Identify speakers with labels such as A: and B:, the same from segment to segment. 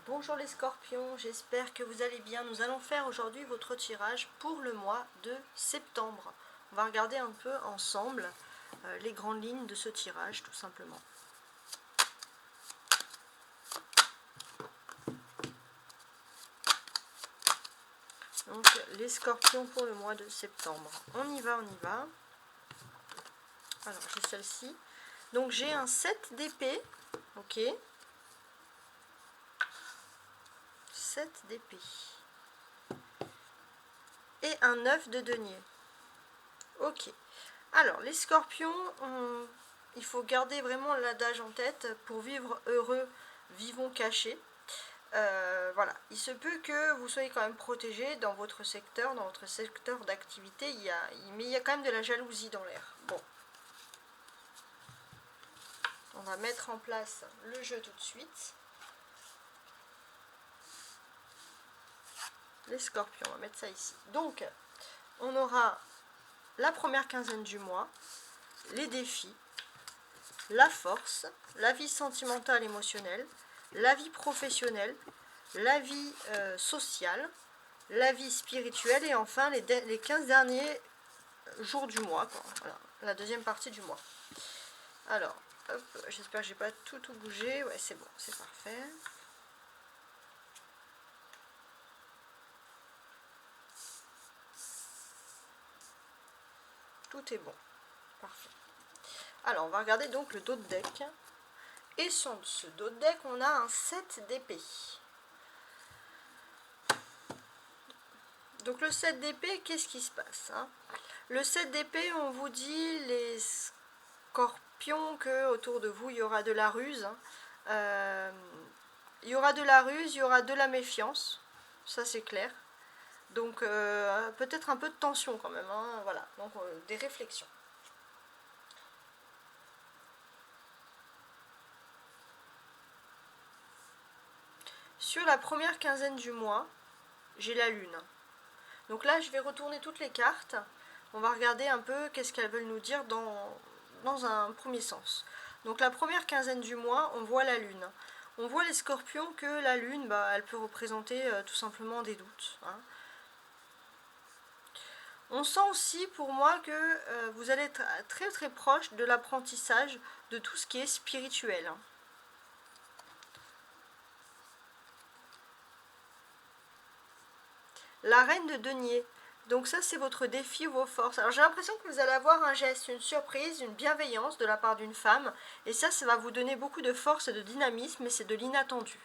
A: Bonjour les scorpions, j'espère que vous allez bien. Nous allons faire aujourd'hui votre tirage pour le mois de septembre. On va regarder un peu ensemble les grandes lignes de ce tirage tout simplement. Donc les scorpions pour le mois de septembre. On y va, on y va. Alors j'ai celle-ci. Donc j'ai un 7 d'épée. Ok. 7 d'épée. Et un 9 de denier. Ok. Alors les scorpions, il faut garder vraiment l'adage en tête. Pour vivre heureux, vivons cachés. Voilà, il se peut que vous soyez quand même protégé dans votre secteur d'activité, mais il y a quand même de la jalousie dans l'air. Bon, on va mettre en place le jeu tout de suite. Les scorpions, on va mettre ça ici. Donc, on aura la première quinzaine du mois, les défis, la force, la vie sentimentale émotionnelle, la vie professionnelle, la vie sociale, la vie spirituelle et enfin les 15 derniers jours du mois, quoi. Voilà, la deuxième partie du mois. Alors, j'espère que j'ai pas tout bougé. Ouais, c'est bon, c'est parfait. Tout est bon, parfait. Alors, on va regarder donc le dos de deck. Et sur ce dos de deck, on a un 7 d'épée. Donc le 7 d'épée, qu'est-ce qui se passe, hein? Le 7 d'épée, on vous dit, les scorpions, que autour de vous, il y aura de la ruse. Hein. Il y aura de la ruse, il y aura de la méfiance. Ça, c'est clair. Donc, peut-être un peu de tension quand même. Hein. Voilà, donc des réflexions. Sur la première quinzaine du mois, j'ai la lune. Donc là, je vais retourner toutes les cartes. On va regarder un peu qu'est-ce qu'elles veulent nous dire dans un premier sens. Donc la première quinzaine du mois, on voit la lune. On voit les scorpions que la lune, elle peut représenter tout simplement des doutes. Hein. On sent aussi pour moi que vous allez être très très proche de l'apprentissage de tout ce qui est spirituel. Hein. La reine de denier. Donc ça, c'est votre défi, vos forces. Alors j'ai l'impression que vous allez avoir un geste, une surprise, une bienveillance de la part d'une femme. Et ça va vous donner beaucoup de force et de dynamisme, et c'est de l'inattendu.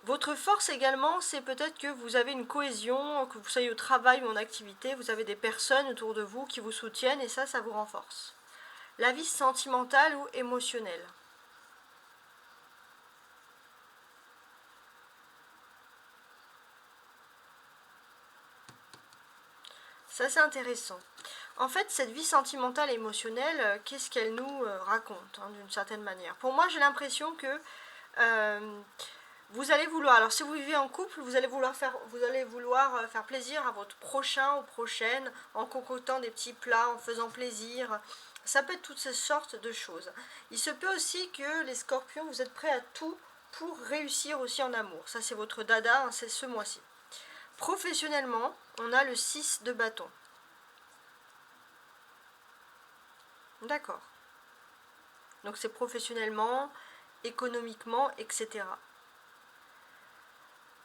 A: Votre force également, c'est peut-être que vous avez une cohésion, que vous soyez au travail ou en activité, vous avez des personnes autour de vous qui vous soutiennent, et ça vous renforce. La vie sentimentale ou émotionnelle. Ça, c'est intéressant. En fait, cette vie sentimentale et émotionnelle, qu'est-ce qu'elle nous raconte, hein, d'une certaine manière? Pour moi, j'ai l'impression que vous allez vouloir, alors si vous vivez en couple, vous allez vouloir faire plaisir à votre prochain ou prochaine, en concoctant des petits plats, en faisant plaisir. Ça peut être toutes ces sortes de choses. Il se peut aussi que les scorpions, vous êtes prêts à tout pour réussir aussi en amour. Ça, c'est votre dada, hein, c'est ce mois-ci. Professionnellement, on a le 6 de bâton. D'accord. Donc c'est professionnellement, économiquement, etc.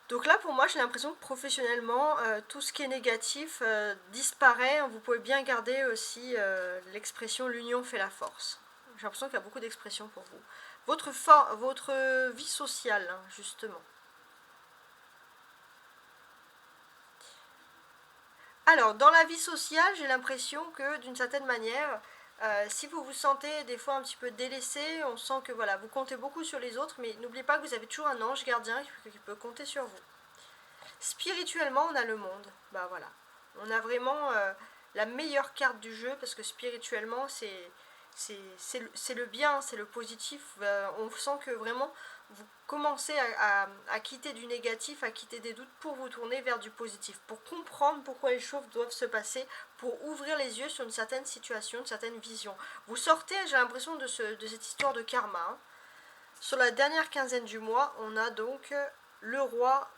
A: Donc là, pour moi, j'ai l'impression que professionnellement, tout ce qui est négatif disparaît. Vous pouvez bien garder aussi l'expression « l'union fait la force ». J'ai l'impression qu'il y a beaucoup d'expressions pour vous. Votre vie sociale, hein, justement. Alors, dans la vie sociale, j'ai l'impression que, d'une certaine manière, si vous vous sentez des fois un petit peu délaissé, on sent que voilà, vous comptez beaucoup sur les autres, mais n'oubliez pas que vous avez toujours un ange gardien qui peut compter sur vous. Spirituellement, on a le monde. Bah voilà. On a vraiment la meilleure carte du jeu parce que spirituellement, c'est le bien, c'est le positif. On sent que vraiment vous commencez à quitter du négatif, à quitter des doutes pour vous tourner vers du positif, pour comprendre pourquoi les choses doivent se passer, pour ouvrir les yeux sur une certaine situation, une certaine vision. Vous sortez, j'ai l'impression, de cette histoire de karma. Hein. Sur la dernière quinzaine du mois, on a donc le roi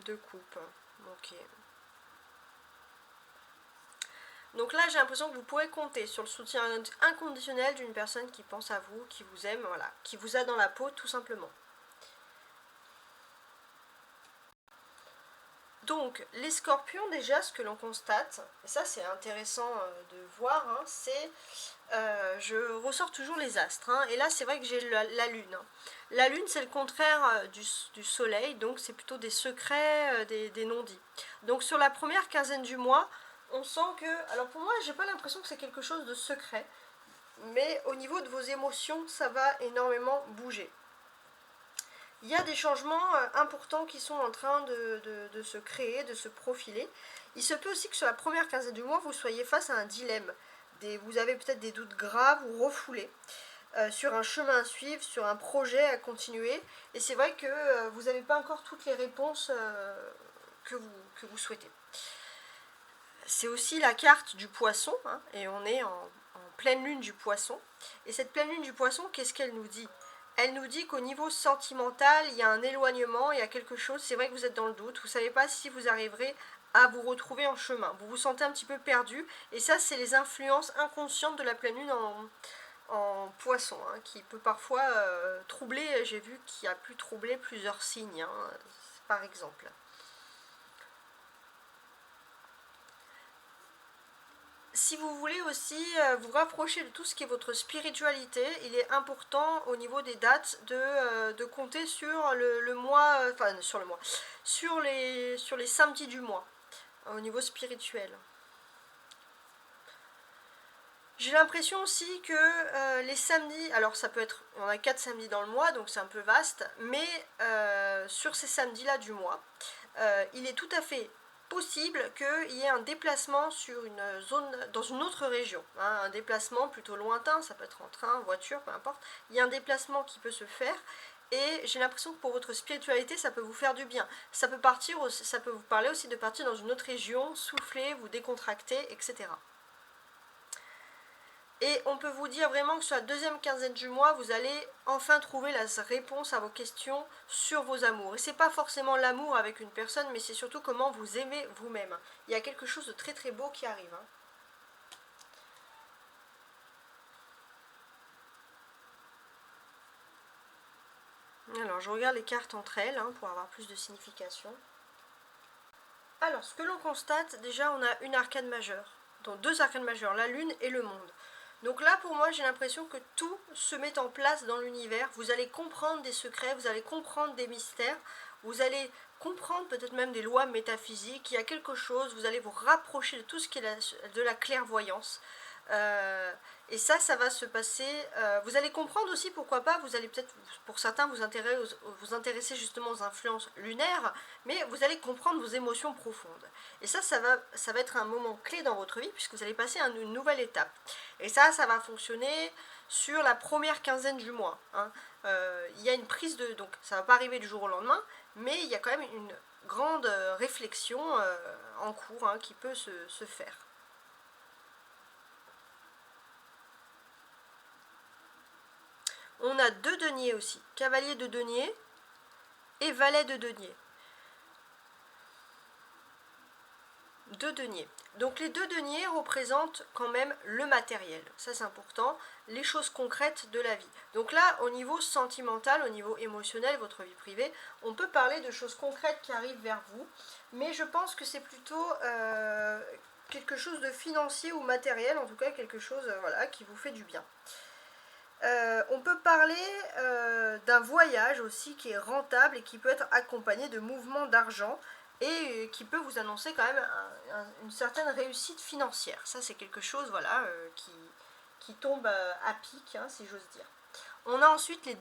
A: de coupe. Ok. Donc là, j'ai l'impression que vous pourrez compter sur le soutien inconditionnel d'une personne qui pense à vous, qui vous aime, voilà, qui vous a dans la peau tout simplement. Donc, les scorpions, déjà, ce que l'on constate, et ça c'est intéressant de voir, hein, c'est, je ressors toujours les astres, hein, et là c'est vrai que j'ai la lune. Hein. La lune c'est le contraire du soleil, donc c'est plutôt des secrets, des non-dits. Donc sur la première quinzaine du mois, on sent que, alors pour moi j'ai pas l'impression que c'est quelque chose de secret, mais au niveau de vos émotions, ça va énormément bouger. Il y a des changements importants qui sont en train de se créer, de se profiler. Il se peut aussi que sur la première quinzaine du mois, vous soyez face à un dilemme. Vous avez peut-être des doutes graves ou refoulés sur un chemin à suivre, sur un projet à continuer. Et c'est vrai que vous n'avez pas encore toutes les réponses que vous souhaitez. C'est aussi la carte du poisson, hein, et on est en pleine lune du poisson. Et cette pleine lune du poisson, qu'est-ce qu'elle nous dit ? Elle nous dit qu'au niveau sentimental, il y a un éloignement, il y a quelque chose, c'est vrai que vous êtes dans le doute, vous ne savez pas si vous arriverez à vous retrouver en chemin. Vous vous sentez un petit peu perdu, et ça, c'est les influences inconscientes de la pleine lune en poisson, hein, qui peut parfois troubler, j'ai vu qu'il a pu troubler plusieurs signes, hein, par exemple. Si vous voulez aussi vous rapprocher de tout ce qui est votre spiritualité, il est important au niveau des dates de compter sur le mois, enfin sur le mois, sur les samedis du mois, au niveau spirituel. J'ai l'impression aussi que les samedis, alors ça peut être, on a 4 samedis dans le mois, donc c'est un peu vaste, mais sur ces samedis-là du mois, il est tout à fait possible qu'il y ait un déplacement sur une zone, dans une autre région, hein, un déplacement plutôt lointain, ça peut être en train, voiture, peu importe, il y a un déplacement qui peut se faire, et j'ai l'impression que pour votre spiritualité, ça peut vous faire du bien. Ça peut vous parler aussi de partir dans une autre région, souffler, vous décontracter, etc. Et on peut vous dire vraiment que sur la deuxième quinzaine du mois, vous allez enfin trouver la réponse à vos questions sur vos amours. Et c'est pas forcément l'amour avec une personne, mais c'est surtout comment vous aimez vous-même. Il y a quelque chose de très très beau qui arrive. Hein. Alors je regarde les cartes entre elles hein, pour avoir plus de signification. Alors ce que l'on constate, déjà on a une arcane majeure. Donc deux arcanes majeures, la lune et le monde. Donc là, pour moi, j'ai l'impression que tout se met en place dans l'univers. Vous allez comprendre des secrets, vous allez comprendre des mystères, vous allez comprendre peut-être même des lois métaphysiques. Il y a quelque chose, vous allez vous rapprocher de tout ce qui est de la clairvoyance. Et ça va se passer. Vous allez comprendre aussi, pourquoi pas, vous allez peut-être, pour certains, vous intéresser justement aux influences lunaires, mais vous allez comprendre vos émotions profondes. Et ça va être un moment clé dans votre vie, puisque vous allez passer à une nouvelle étape. Et ça va fonctionner sur la première quinzaine du mois. Hein. Il y a une prise de... Donc ça ne va pas arriver du jour au lendemain, mais il y a quand même une grande réflexion en cours hein, qui peut se faire. On a deux deniers aussi, cavalier de denier et valet de denier. Deux deniers. Donc les deux deniers représentent quand même le matériel, ça c'est important, les choses concrètes de la vie. Donc là, au niveau sentimental, au niveau émotionnel, votre vie privée, on peut parler de choses concrètes qui arrivent vers vous, mais je pense que c'est plutôt quelque chose de financier ou matériel, en tout cas quelque chose voilà, qui vous fait du bien. On peut parler d'un voyage aussi qui est rentable et qui peut être accompagné de mouvements d'argent et qui peut vous annoncer quand même une certaine réussite financière. Ça c'est quelque chose voilà, qui tombe à pic, hein, si j'ose dire. On a ensuite les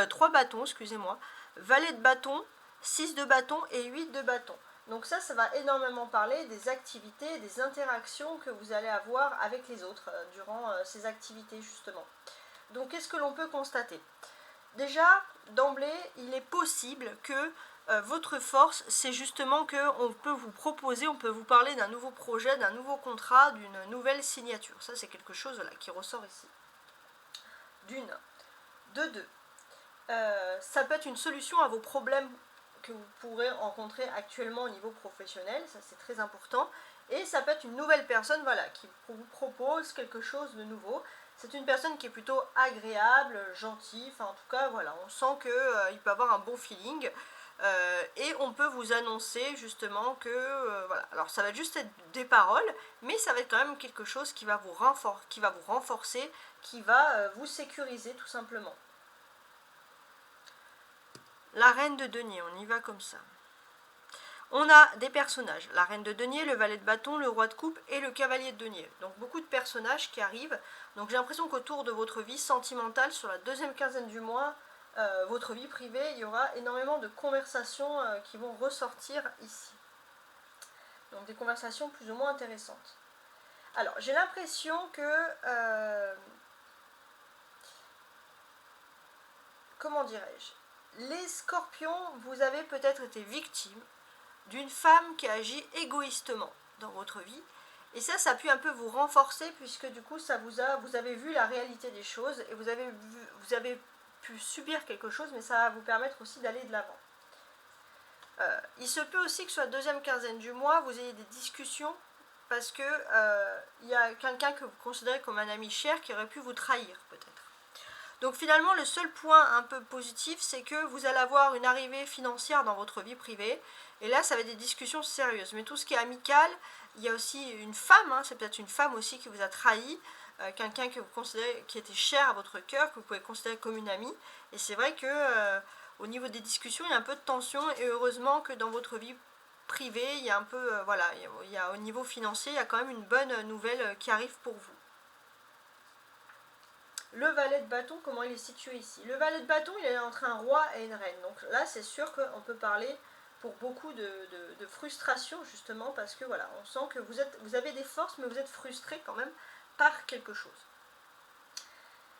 A: trois bâtons, excusez-moi, valet de bâton, 6 de bâton et 8 de bâton. Donc ça va énormément parler des activités, des interactions que vous allez avoir avec les autres durant ces activités justement. Donc qu'est-ce que l'on peut constater ? Déjà, d'emblée, il est possible que votre force, c'est justement qu'on peut vous proposer, on peut vous parler d'un nouveau projet, d'un nouveau contrat, d'une nouvelle signature. Ça, c'est quelque chose là, qui ressort ici. D'une. De deux, ça peut être une solution à vos problèmes que vous pourrez rencontrer actuellement au niveau professionnel, ça c'est très important. Et ça peut être une nouvelle personne, voilà, qui vous propose quelque chose de nouveau. C'est une personne qui est plutôt agréable, gentille, enfin en tout cas, voilà, on sent qu'il peut avoir un bon feeling. Et on peut vous annoncer justement que, voilà, alors ça va juste être des paroles, mais ça va être quand même quelque chose qui va vous renforcer, qui va vous sécuriser tout simplement. La reine de denier, on y va comme ça. On a des personnages, la reine de denier, le valet de bâton, le roi de coupe et le cavalier de denier. Donc beaucoup de personnages qui arrivent. Donc j'ai l'impression qu'autour de votre vie sentimentale, sur la deuxième quinzaine du mois, votre vie privée, il y aura énormément de conversations qui vont ressortir ici. Donc des conversations plus ou moins intéressantes. Alors j'ai l'impression que... comment dirais-je, les scorpions, vous avez peut-être été victime d'une femme qui agit égoïstement dans votre vie. Et ça a pu un peu vous renforcer puisque du coup, vous avez vu la réalité des choses et vous avez pu subir quelque chose, mais ça va vous permettre aussi d'aller de l'avant. Il se peut aussi que sur la deuxième quinzaine du mois, vous ayez des discussions parce que il y a quelqu'un que vous considérez comme un ami cher qui aurait pu vous trahir peut-être. Donc finalement, le seul point un peu positif, c'est que vous allez avoir une arrivée financière dans votre vie privée. Et là, ça va être des discussions sérieuses. Mais tout ce qui est amical, il y a aussi une femme, c'est peut-être une femme aussi qui vous a trahi, quelqu'un que vous considérez qui était cher à votre cœur, que vous pouvez considérer comme une amie. Et c'est vrai que au niveau des discussions, il y a un peu de tension. Et heureusement que dans votre vie privée, il y a un peu, voilà, il y a, au niveau financier, il y a quand même une bonne nouvelle qui arrive pour vous. Le valet de bâton, comment il est situé ici? Le valet de bâton, il est entre un roi et une reine. Donc là, c'est sûr qu'on peut parler pour beaucoup de frustration, justement, parce que voilà, on sent que vous avez des forces, mais vous êtes frustré quand même par quelque chose.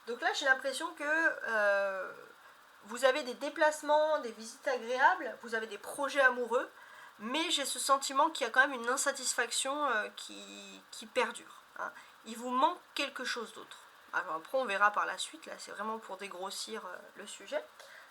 A: Donc là, j'ai l'impression que vous avez des déplacements, des visites agréables, vous avez des projets amoureux, mais j'ai ce sentiment qu'il y a quand même une insatisfaction qui perdure. Il vous manque quelque chose d'autre. Alors après, on verra par la suite, là c'est vraiment pour dégrossir le sujet.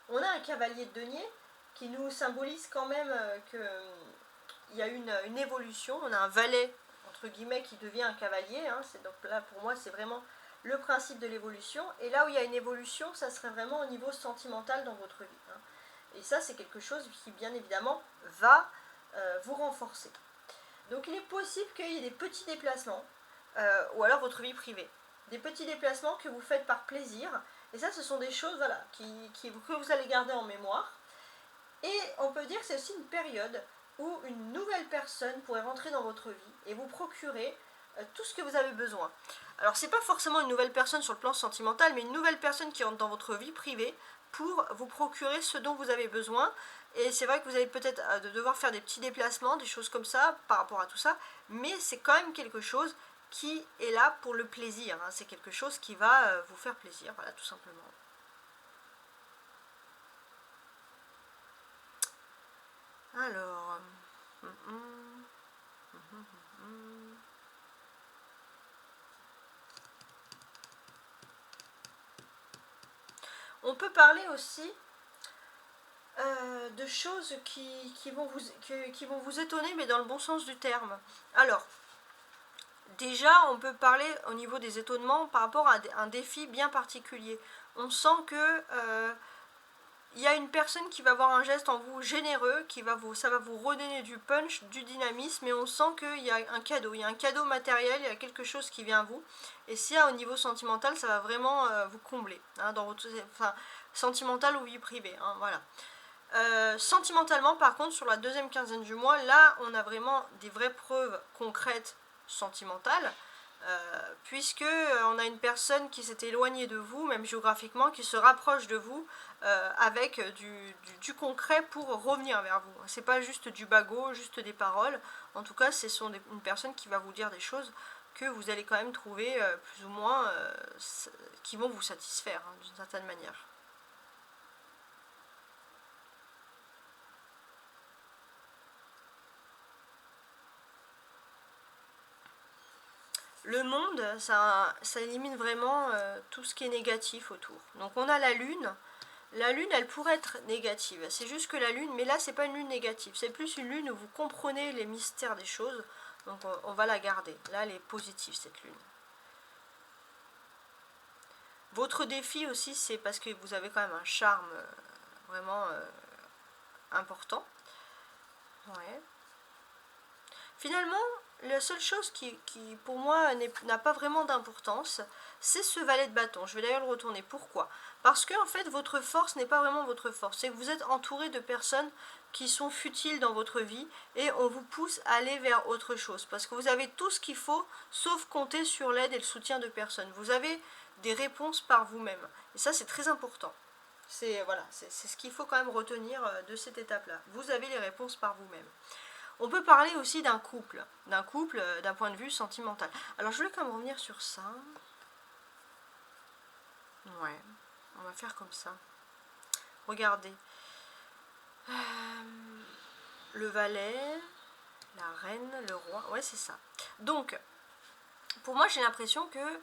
A: On a un cavalier de denier qui nous symbolise quand même qu'il y a une évolution. On a un valet, entre guillemets, qui devient un cavalier. Donc là, pour moi, c'est vraiment le principe de l'évolution. Et là où il y a une évolution, ça serait vraiment au niveau sentimental dans votre vie. Et ça, c'est quelque chose qui, bien évidemment, va vous renforcer. Donc il est possible qu'il y ait des petits déplacements, ou alors votre vie privée. Des petits déplacements que vous faites par plaisir. Et ça, ce sont des choses voilà, que vous allez garder en mémoire. Et on peut dire que c'est aussi une période où une nouvelle personne pourrait rentrer dans votre vie et vous procurer tout ce que vous avez besoin. Alors, c'est pas forcément une nouvelle personne sur le plan sentimental, mais une nouvelle personne qui rentre dans votre vie privée pour vous procurer ce dont vous avez besoin. Et c'est vrai que vous allez peut-être devoir faire des petits déplacements, des choses comme ça, par rapport à tout ça, mais c'est quand même quelque chose qui est là pour le plaisir. C'est quelque chose qui va vous faire plaisir, voilà, tout simplement. Alors... On peut parler aussi de choses qui vont vous étonner, mais dans le bon sens du terme. Alors, déjà, on peut parler au niveau des étonnements par rapport à un défi bien particulier. On sent que il y a une personne qui va avoir un geste en vous généreux, ça va vous redonner du punch, du dynamisme, et on sent qu'il y a un cadeau matériel, il y a quelque chose qui vient à vous. Et si au niveau sentimental, ça va vraiment vous combler, dans votre, sentimental ou vie privée, voilà. Sentimentalement, par contre, sur la deuxième quinzaine du mois, là, on a vraiment des vraies preuves concrètes sentimentales, puisque on a une personne qui s'est éloignée de vous, même géographiquement, qui se rapproche de vous avec du concret pour revenir vers vous. C'est pas juste du bagot, juste des paroles. En tout cas, ce sont une personne qui va vous dire des choses que vous allez quand même trouver plus ou moins qui vont vous satisfaire d'une certaine manière. Le monde, ça élimine vraiment tout ce qui est négatif autour. Donc on a la lune. La lune, elle pourrait être négative. C'est juste que la lune, mais là, c'est pas une lune négative. C'est plus une lune où vous comprenez les mystères des choses. Donc on va la garder. Là, elle est positive, cette lune. Votre défi aussi, c'est parce que vous avez quand même un charme vraiment important. Ouais. Finalement, la seule chose qui pour moi, n'a pas vraiment d'importance, c'est ce valet de bâton. Je vais d'ailleurs le retourner. Pourquoi? Parce que en fait, votre force n'est pas vraiment votre force. C'est que vous êtes entouré de personnes qui sont futiles dans votre vie et on vous pousse à aller vers autre chose. Parce que vous avez tout ce qu'il faut, sauf compter sur l'aide et le soutien de personnes. Vous avez des réponses par vous-même. Et ça, c'est très important. C'est voilà, c'est ce qu'il faut quand même retenir de cette étape-là. Vous avez les réponses par vous-même. On peut parler aussi d'un couple, d'un point de vue sentimental. Alors je voulais quand même revenir sur ça. Ouais, on va faire comme ça. Regardez. Le valet, la reine, le roi. Ouais, c'est ça. Donc, pour moi, j'ai l'impression que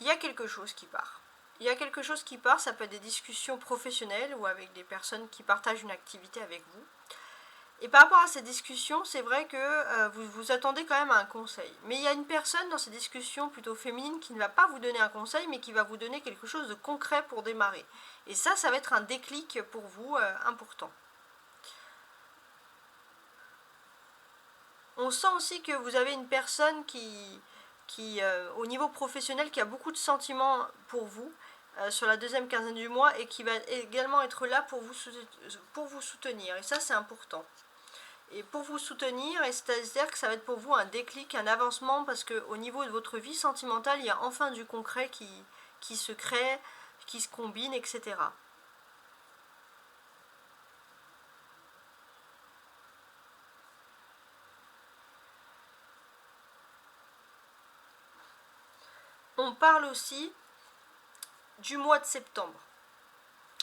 A: il y a quelque chose qui part. Il y a quelque chose qui part, ça peut être des discussions professionnelles ou avec des personnes qui partagent une activité avec vous. Et par rapport à ces discussions, c'est vrai que vous vous attendez quand même à un conseil. Mais il y a une personne dans ces discussions plutôt féminines qui ne va pas vous donner un conseil, mais qui va vous donner quelque chose de concret pour démarrer. Et ça va être un déclic pour vous important. On sent aussi que vous avez une personne qui au niveau professionnel, qui a beaucoup de sentiments pour vous sur la deuxième quinzaine du mois et qui va également être là pour vous soutenir. Et ça, c'est important. Et pour vous soutenir, c'est-à-dire que ça va être pour vous un déclic, un avancement, parce qu'au niveau de votre vie sentimentale, il y a enfin du concret qui se crée, qui se combine, etc. On parle aussi du mois de septembre.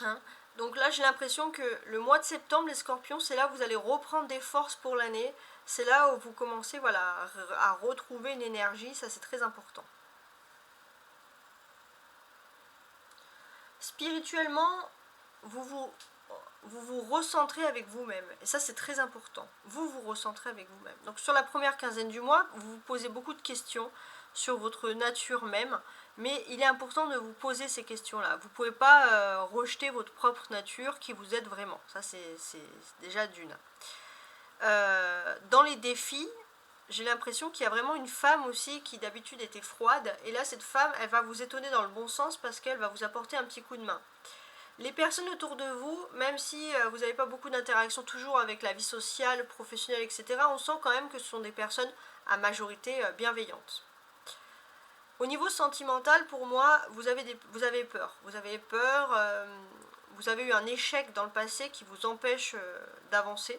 A: Hein. Donc là, j'ai l'impression que le mois de septembre, les scorpions, c'est là où vous allez reprendre des forces pour l'année. C'est là où vous commencez voilà, à retrouver une énergie. Ça, c'est très important. Spirituellement, vous vous recentrez avec vous-même. Et ça, c'est très important. Vous vous recentrez avec vous-même. Donc sur la première quinzaine du mois, vous vous posez beaucoup de questions sur votre nature même. Mais il est important de vous poser ces questions-là. Vous ne pouvez pas rejeter votre propre nature qui vous aide vraiment. Ça, c'est déjà d'une. Dans les défis, j'ai l'impression qu'il y a vraiment une femme aussi qui d'habitude était froide. Et là, cette femme, elle va vous étonner dans le bon sens parce qu'elle va vous apporter un petit coup de main. Les personnes autour de vous, même si vous n'avez pas beaucoup d'interactions toujours avec la vie sociale, professionnelle, etc., on sent quand même que ce sont des personnes à majorité bienveillantes. Au niveau sentimental, pour moi, vous avez peur. Vous avez peur, vous avez eu un échec dans le passé qui vous empêche d'avancer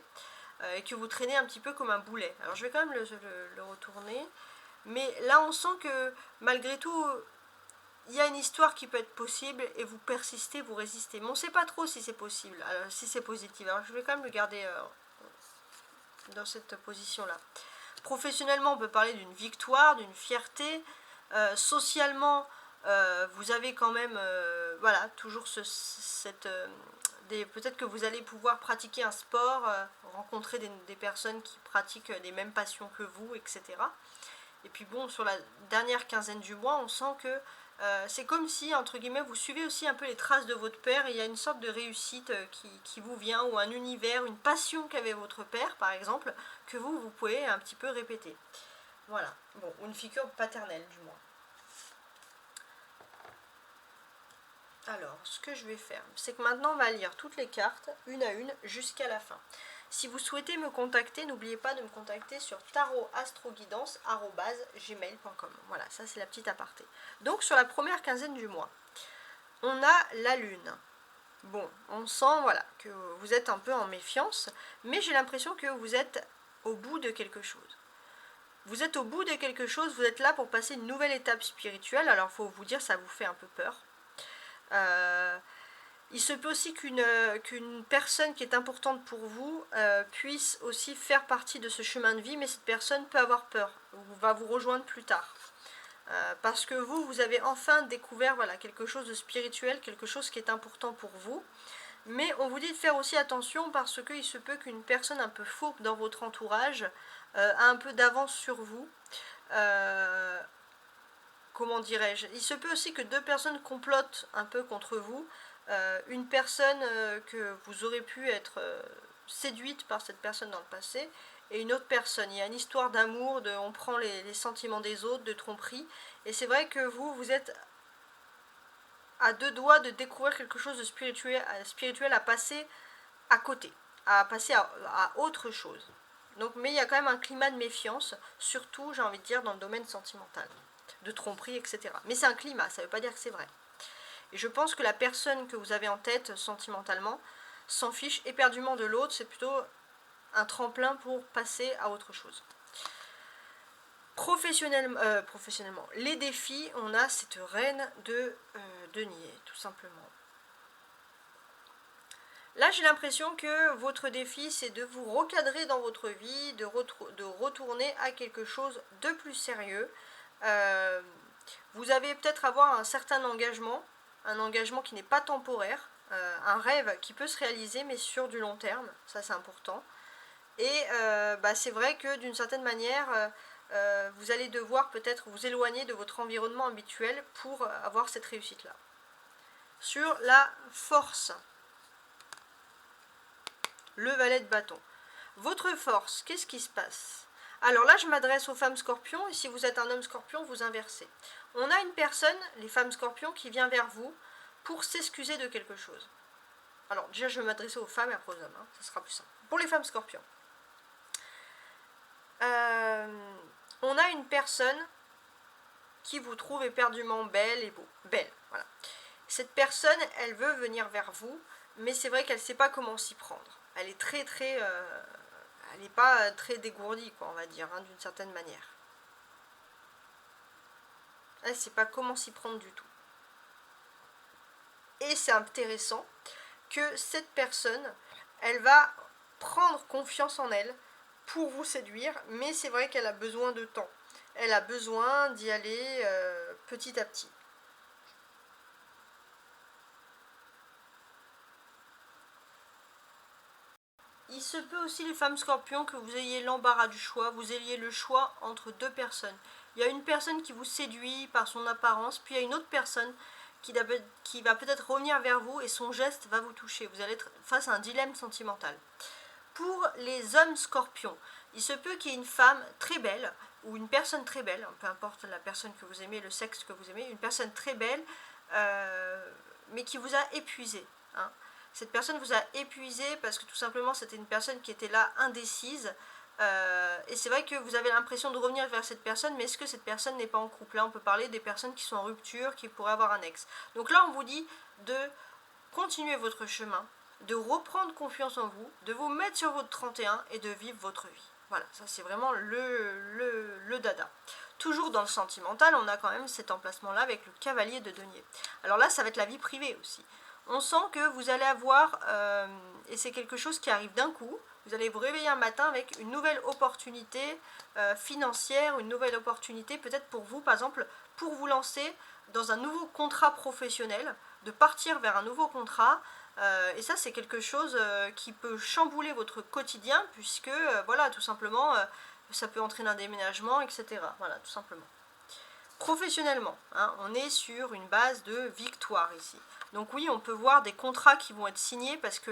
A: et que vous traînez un petit peu comme un boulet. Alors je vais quand même le retourner. Mais là, on sent que malgré tout, il y a une histoire qui peut être possible et vous persistez, vous résistez. Mais on ne sait pas trop si c'est possible, si c'est positif. Alors je vais quand même le garder dans cette position-là. Professionnellement, on peut parler d'une victoire, d'une fierté. Socialement, vous avez quand même voilà, toujours peut-être que vous allez pouvoir pratiquer un sport, rencontrer des personnes qui pratiquent les mêmes passions que vous, etc. Et puis bon, sur la dernière quinzaine du mois, on sent que c'est comme si, entre guillemets, vous suivez aussi un peu les traces de votre père et il y a une sorte de réussite qui vous vient, ou un univers, une passion qu'avait votre père, par exemple, que vous pouvez un petit peu répéter. Voilà, bon, ou une figure paternelle du moins. Alors, ce que je vais faire, c'est que maintenant on va lire toutes les cartes, une à une, jusqu'à la fin. Si vous souhaitez me contacter, n'oubliez pas de me contacter sur tarotastroguidance@gmail.com. Voilà, ça c'est la petite aparté. Donc sur la première quinzaine du mois, on a la lune. Bon, on sent voilà, que vous êtes un peu en méfiance, mais j'ai l'impression que vous êtes au bout de quelque chose. Vous êtes au bout de quelque chose, vous êtes là pour passer une nouvelle étape spirituelle. Alors il faut vous dire, ça vous fait un peu peur. Il se peut aussi qu'une personne qui est importante pour vous puisse aussi faire partie de ce chemin de vie, mais cette personne peut avoir peur, ou va vous rejoindre plus tard. parce que vous avez enfin découvert voilà, quelque chose de spirituel, quelque chose qui est important pour vous. Mais on vous dit de faire aussi attention parce qu'il se peut qu'une personne un peu fourbe dans votre entourage a un peu d'avance sur vous. Comment dirais-je? Il se peut aussi que deux personnes complotent un peu contre vous. Une personne que vous aurez pu être séduite par cette personne dans le passé, et une autre personne. Il y a une histoire d'amour, on prend les sentiments des autres, de tromperie. Et c'est vrai que vous êtes à deux doigts de découvrir quelque chose de spirituel à passer à côté, à passer à autre chose. Donc, mais il y a quand même un climat de méfiance, surtout, j'ai envie de dire, dans le domaine sentimental, de tromperie, etc. Mais c'est un climat, ça ne veut pas dire que c'est vrai. Et je pense que la personne que vous avez en tête sentimentalement s'en fiche éperdument de l'autre, c'est plutôt un tremplin pour passer à autre chose. Professionnellement, les défis, on a cette reine de denier, tout simplement. Là, j'ai l'impression que votre défi, c'est de vous recadrer dans votre vie, de retourner à quelque chose de plus sérieux. Vous allez peut-être avoir un certain engagement, un engagement qui n'est pas temporaire, un rêve qui peut se réaliser, mais sur du long terme, ça c'est important. Et c'est vrai que d'une certaine manière, vous allez devoir peut-être vous éloigner de votre environnement habituel pour avoir cette réussite-là. Sur la force, le valet de bâton. Votre force, qu'est-ce qui se passe? Alors là, je m'adresse aux femmes scorpions, et si vous êtes un homme scorpion, vous inversez. On a une personne, les femmes scorpions, qui vient vers vous pour s'excuser de quelque chose. Alors déjà, je vais m'adresser aux femmes et après aux hommes, ça sera plus simple. Pour les femmes scorpions. On a une personne qui vous trouve éperdument belle et beau. Belle, voilà. Cette personne, elle veut venir vers vous, mais c'est vrai qu'elle ne sait pas comment s'y prendre. Elle est elle n'est pas très dégourdie, quoi, on va dire, d'une certaine manière. Elle ne sait pas comment s'y prendre du tout. Et c'est intéressant que cette personne, elle va prendre confiance en elle pour vous séduire, mais c'est vrai qu'elle a besoin de temps. Elle a besoin d'y aller petit à petit. Il se peut aussi, les femmes scorpions, que vous ayez l'embarras du choix, vous ayez le choix entre deux personnes. Il y a une personne qui vous séduit par son apparence, puis il y a une autre personne qui va peut-être revenir vers vous et son geste va vous toucher. Vous allez être face à un dilemme sentimental. Pour les hommes scorpions, il se peut qu'il y ait une femme très belle, ou une personne très belle, peu importe la personne que vous aimez, le sexe que vous aimez, une personne très belle, mais qui vous a épuisé. Cette personne vous a épuisé parce que tout simplement c'était une personne qui était là indécise. Et c'est vrai que vous avez l'impression de revenir vers cette personne, mais est-ce que cette personne n'est pas en couple? Là, on peut parler des personnes qui sont en rupture, qui pourraient avoir un ex. Donc là, on vous dit de continuer votre chemin, de reprendre confiance en vous, de vous mettre sur votre 31 et de vivre votre vie. Voilà, ça c'est vraiment le dada. Toujours dans le sentimental, on a quand même cet emplacement-là avec le cavalier de denier. Alors là, ça va être la vie privée aussi. On sent que vous allez avoir, et c'est quelque chose qui arrive d'un coup, vous allez vous réveiller un matin avec une nouvelle opportunité financière, une nouvelle opportunité peut-être pour vous, par exemple, pour vous lancer dans un nouveau contrat professionnel, de partir vers un nouveau contrat. Et ça, c'est quelque chose qui peut chambouler votre quotidien, puisque, voilà, tout simplement, ça peut entraîner un déménagement, etc. Voilà, tout simplement. Professionnellement, on est sur une base de victoire ici. Donc oui, on peut voir des contrats qui vont être signés parce que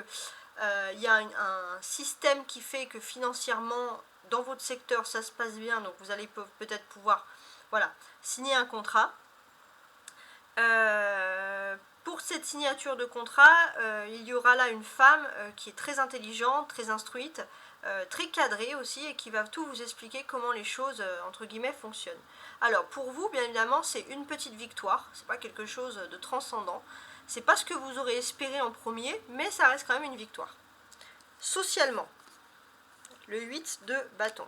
A: y a un système qui fait que financièrement, dans votre secteur, ça se passe bien. Donc vous allez peut-être pouvoir signer un contrat. Pour cette signature de contrat, il y aura là une femme qui est très intelligente, très instruite, très cadrée aussi, et qui va tout vous expliquer comment les choses, entre guillemets, fonctionnent. Alors pour vous, bien évidemment, c'est une petite victoire, c'est pas quelque chose de transcendant, c'est pas ce que vous aurez espéré en premier, mais ça reste quand même une victoire. Socialement, le 8 de bâton.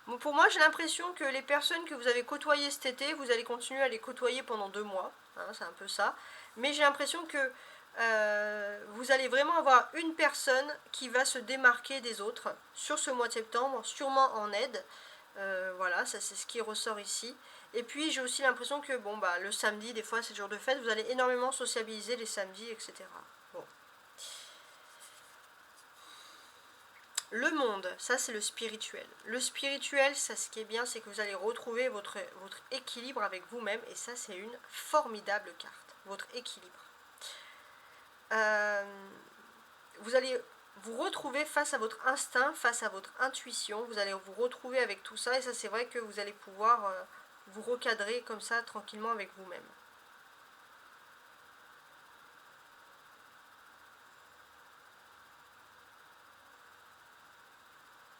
A: Bon, pour moi, j'ai l'impression que les personnes que vous avez côtoyées cet été, vous allez continuer à les côtoyer pendant 2 mois, c'est un peu ça, mais j'ai l'impression que vous allez vraiment avoir une personne qui va se démarquer des autres sur ce mois de septembre, sûrement en aide. Voilà, ça c'est ce qui ressort ici. Et puis j'ai aussi l'impression que bon bah le samedi, des fois c'est le jour de fête, vous allez énormément sociabiliser les samedis, etc. Bon. Le monde, ça c'est le spirituel. Le spirituel, ça ce qui est bien, c'est que vous allez retrouver votre équilibre avec vous-même, et ça c'est une formidable carte, votre équilibre. Vous allez vous retrouver face à votre instinct, face à votre intuition, vous allez vous retrouver avec tout ça, et ça c'est vrai que vous allez pouvoir vous recadrer comme ça tranquillement avec vous-même.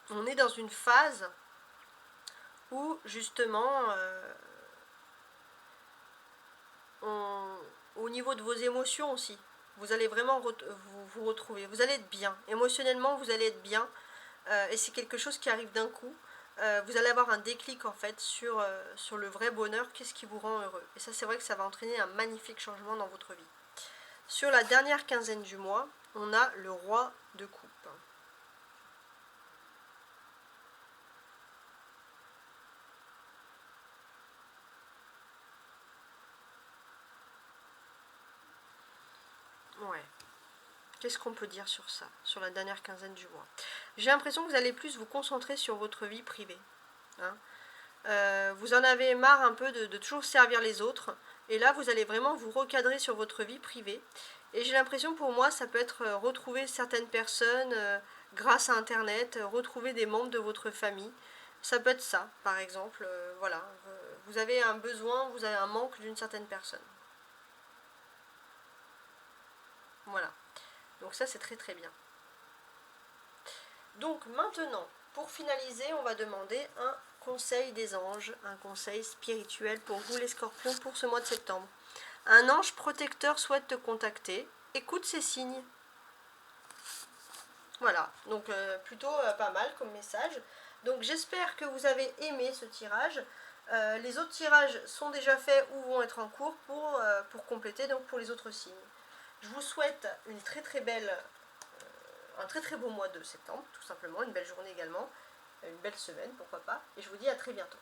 A: On est dans une phase où justement au niveau de vos émotions aussi, vous allez vraiment vous retrouver, vous allez être bien, émotionnellement vous allez être bien, et c'est quelque chose qui arrive d'un coup. Vous allez avoir un déclic en fait sur le vrai bonheur, qu'est-ce qui vous rend heureux. Et ça c'est vrai que ça va entraîner un magnifique changement dans votre vie. Sur la dernière quinzaine du mois, on a le roi de coupe. Ouais. Qu'est-ce qu'on peut dire sur ça, sur la dernière quinzaine du mois? J'ai l'impression que vous allez plus vous concentrer sur votre vie privée. Hein. Vous en avez marre un peu de toujours servir les autres. Et là, vous allez vraiment vous recadrer sur votre vie privée. Et j'ai l'impression, pour moi, ça peut être retrouver certaines personnes grâce à Internet, retrouver des membres de votre famille. Ça peut être ça, par exemple. Voilà, vous avez un besoin, vous avez un manque d'une certaine personne. Voilà. Donc ça, c'est très très bien. Donc maintenant, pour finaliser, on va demander un conseil des anges, un conseil spirituel pour vous les scorpions pour ce mois de septembre. Un ange protecteur souhaite te contacter. Écoute ces signes. Voilà, donc plutôt pas mal comme message. Donc j'espère que vous avez aimé ce tirage. Les autres tirages sont déjà faits ou vont être en cours pour compléter, donc pour les autres signes. Je vous souhaite une très très belle, un très très beau mois de septembre, tout simplement, une belle journée également, une belle semaine, pourquoi pas, et je vous dis à très bientôt.